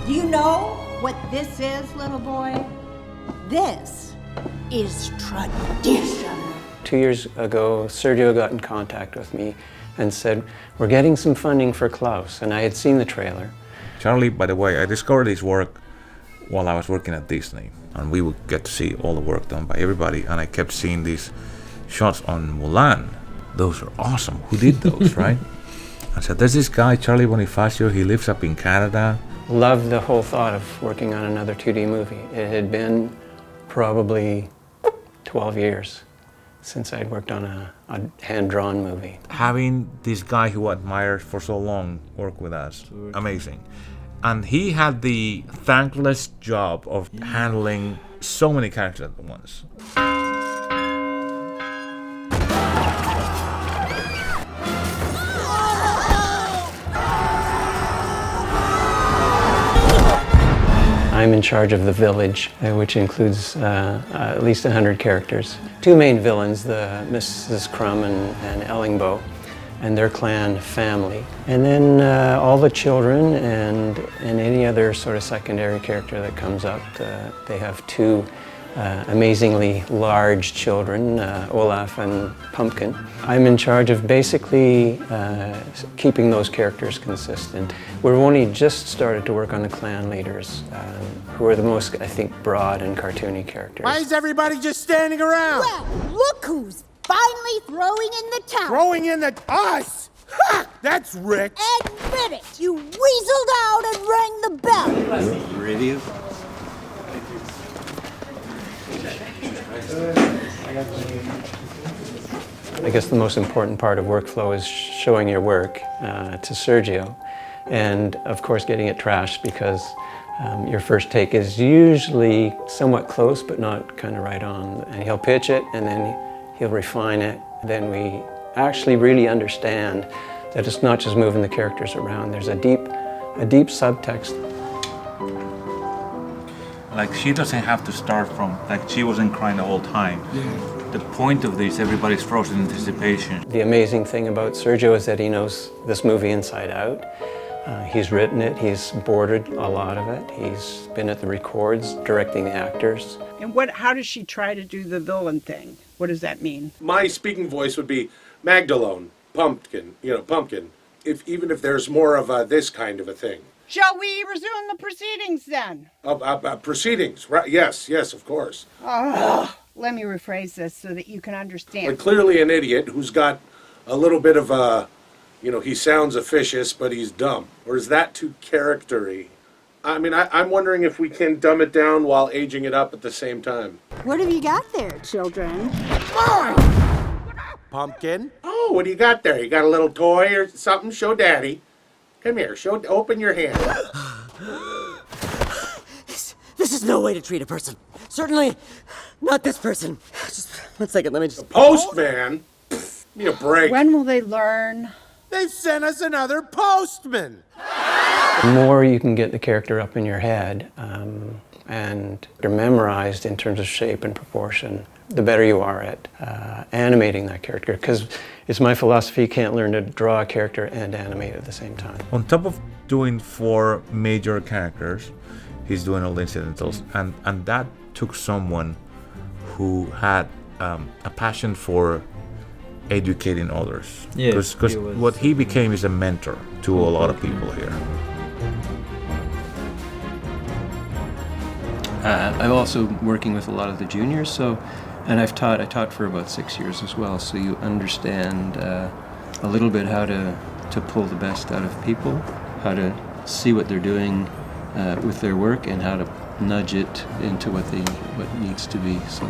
Do you know what this is, little boy? This is tradition. 2 years ago, Sergio got in contact with me and said, we're getting some funding for Klaus, and I had seen the trailer. Charlie, by the way, I discovered his work while I was working at Disney, and we would get to see all the work done by everybody, and I kept seeing these shots on Mulan. Those are awesome. Who did those, right? I said, there's this guy, Charlie Bonifacio, he lives up in Canada. Loved the whole thought of working on another 2D movie. It had been probably 12 years since I'd worked on a hand-drawn movie. Having this guy who I admired for so long work with us, amazing. And he had the thankless job of handling so many characters at once. I'm in charge of the village, which includes at least 100 characters. Two main villains, the Mrs. Crumb and Ellingbo, and their clan family. And then all the children and any other sort of secondary character that comes up. They have two amazingly large children, Olaf and Pumpkin. I'm in charge of basically keeping those characters consistent. We've only just started to work on the clan leaders, who are the most, I think, broad and cartoony characters. Why is everybody just standing around? Well, look who's finally throwing in the towel. Throwing in the us! Ha! That's rich! Admit it! You weaseled out and rang the bell. Review. I guess the most important part of workflow is showing your work to Sergio, and of course getting it trashed, because your first take is usually somewhat close but not kind of right on. And he'll pitch it and then he'll refine it. Then we actually really understand that it's not just moving the characters around. There's a deep subtext. Like, she doesn't have to start from, like, she wasn't crying the whole time. Yeah. The point of this, everybody's frozen in anticipation. The amazing thing about Sergio is that he knows this movie inside out. He's written it, he's boarded a lot of it, he's been at the records, directing the actors. And how does she try to do the villain thing? What does that mean? My speaking voice would be Magdalene, Pumpkin, Pumpkin, even if there's more of this kind of a thing. Shall we resume the proceedings then? Proceedings, right? Yes, of course. Let me rephrase this so that you can understand. Like, clearly an idiot who's got a little bit of a, he sounds officious, but he's dumb. Or is that too character-y? I mean, I'm wondering if we can dumb it down while aging it up at the same time. What have you got there, children? Pumpkin? Oh, what do you got there? You got a little toy or something? Show Daddy. Come here, open your hand. This is no way to treat a person. Certainly not this person. Just 1 second, let me just... Postman? Give me a break. When will they learn? They've sent us another postman! The more you can get the character up in your head and they're memorized in terms of shape and proportion, the better you are at animating that character. Because it's my philosophy, you can't learn to draw a character and animate at the same time. On top of doing 4 major characters, he's doing all the incidentals, and that took someone who had a passion for educating others. Because what he became is a mentor to a lot of people here. I'm also working with a lot of the juniors, and I taught for about 6 years as well, so you understand a little bit how to pull the best out of people, how to see what they're doing with their work, and how to nudge it into what needs to be. So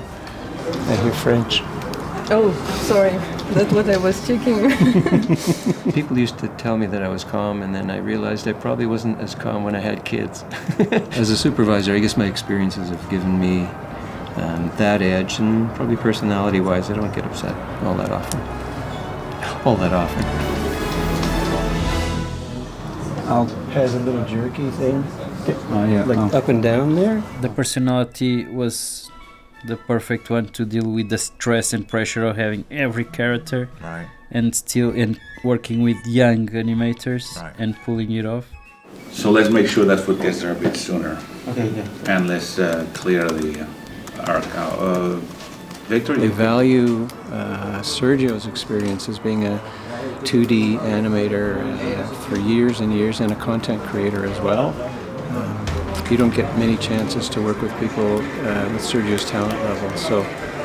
I hear French. Oh, sorry. That's what I was checking. People used to tell me that I was calm, and then I realized I probably wasn't as calm when I had kids. As a supervisor, I guess my experiences have given me that edge, and probably personality-wise, I don't get upset all that often. Has a little jerky thing, up and down there. The personality was the perfect one to deal with the stress and pressure of having every character, right, and still working with young animators, right, and pulling it off. So let's make sure that foot gets there a bit sooner. Okay, yeah. And let's clear the arc. Victor? They value Sergio's experience as being a 2D animator for years and years and a content creator as well. You don't get many chances to work with people with Sergio's talent level. So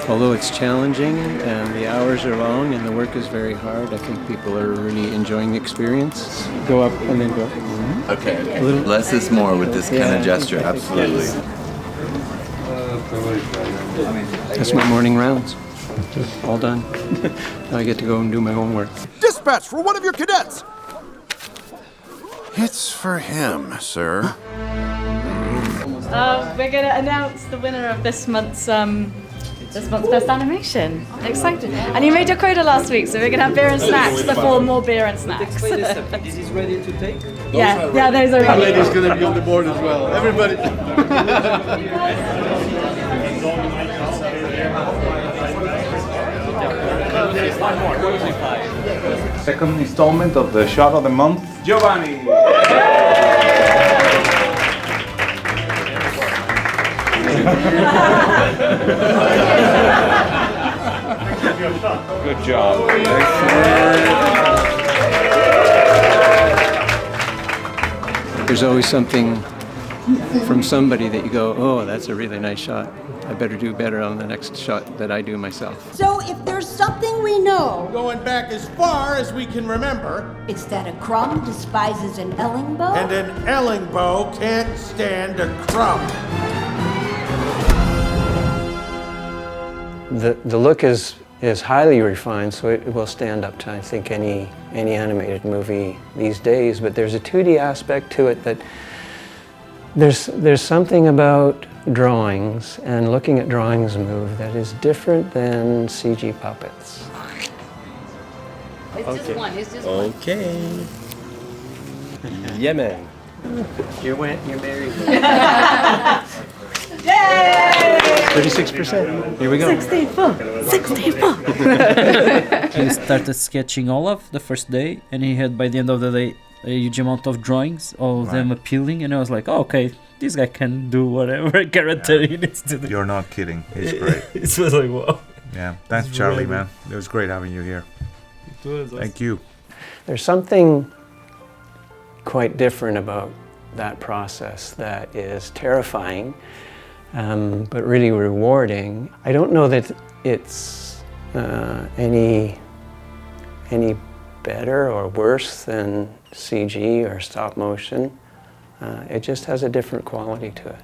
although it's challenging and the hours are long and the work is very hard, I think people are really enjoying the experience. Go up and then go. Okay. Less is more with this kind of gesture, absolutely. That's my morning rounds. All done. Now I get to go and do my homework. Dispatch for one of your cadets! It's for him, sir. We're going to announce the winner of this month's Best Animation. Excited. And you made your quota last week, so we're going to have beer and snacks before more beer and snacks. This is ready to take? Yeah, those are ready. Lady's going to be on the board as well. Everybody. Second installment of the Shot of the Month, Giovanni. Good job. There's always something from somebody that you go, oh, that's a really nice shot. I better do better on the next shot that I do myself. So if there's something we know, Going back as far as we can remember, it's that a crumb despises an Ellingbo. and an Ellingbo can't stand a crumb. The look is highly refined, so it will stand up to, I think, any animated movie these days. But there's a 2D aspect to it that there's something about drawings and looking at drawings move that is different than CG puppets. It's just one. It's just one. Okay. Yeah, man. You're married. Yay! 36%. Here we go. 64. He started sketching Olaf the first day, and he had by the end of the day a huge amount of drawings, all of them appealing, and I was like, oh, okay, this guy can do whatever character he needs to do. You're not kidding. It's great. It was like, wow. Yeah, thanks, Charlie, man. It was great having you here. It was awesome. Thank you. There's something quite different about that process that is terrifying, but really rewarding. I don't know that it's any better or worse than CG or stop motion. It just has a different quality to it.